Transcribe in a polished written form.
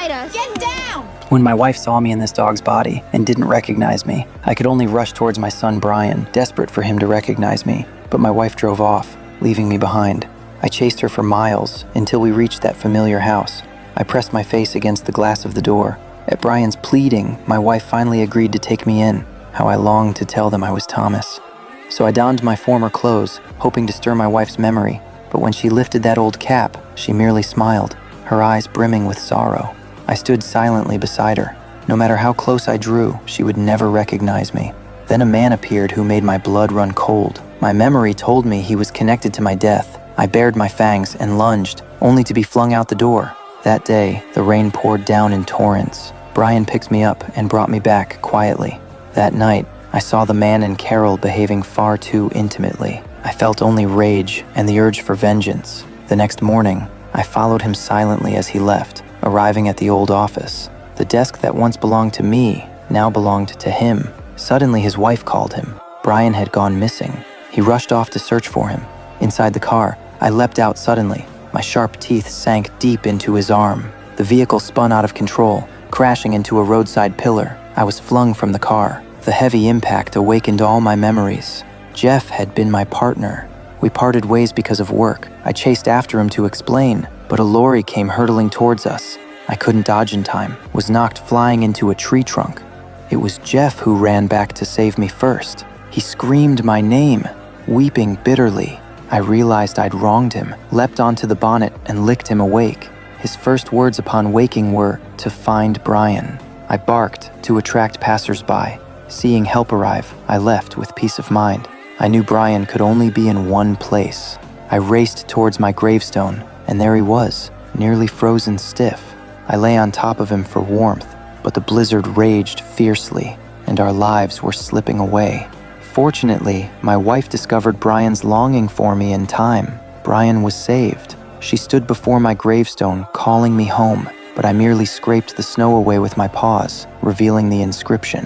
bite us. Get down! When my wife saw me in this dog's body and didn't recognize me, I could only rush towards my son Brian, desperate for him to recognize me. But my wife drove off, leaving me behind. I chased her for miles until we reached that familiar house. I pressed my face against the glass of the door. At Brian's pleading, my wife finally agreed to take me in. How I longed to tell them I was Thomas. So I donned my former clothes, hoping to stir my wife's memory. But when she lifted that old cap, she merely smiled, her eyes brimming with sorrow. I stood silently beside her. No matter how close I drew, she would never recognize me. Then a man appeared who made my blood run cold. My memory told me he was connected to my death. I bared my fangs and lunged, only to be flung out the door. That day, the rain poured down in torrents. Brian picked me up and brought me back quietly. That night, I saw the man and Carol behaving far too intimately. I felt only rage and the urge for vengeance. The next morning, I followed him silently as he left, arriving at the old office. The desk that once belonged to me now belonged to him. Suddenly, his wife called him. Brian had gone missing. He rushed off to search for him. Inside the car, I leapt out suddenly. My sharp teeth sank deep into his arm. The vehicle spun out of control, crashing into a roadside pillar. I was flung from the car. The heavy impact awakened all my memories. Jeff had been my partner. We parted ways because of work. I chased after him to explain, but a lorry came hurtling towards us. I couldn't dodge in time, was knocked flying into a tree trunk. It was Jeff who ran back to save me first. He screamed my name, weeping bitterly. I realized I'd wronged him, leapt onto the bonnet and licked him awake. His first words upon waking were, "To find Brian." I barked to attract passers-by. Seeing help arrive, I left with peace of mind. I knew Brian could only be in one place. I raced towards my gravestone, and there he was, nearly frozen stiff. I lay on top of him for warmth, but the blizzard raged fiercely, and our lives were slipping away. Fortunately, my wife discovered Brian's longing for me in time. Brian was saved. She stood before my gravestone, calling me home, but I merely scraped the snow away with my paws, revealing the inscription.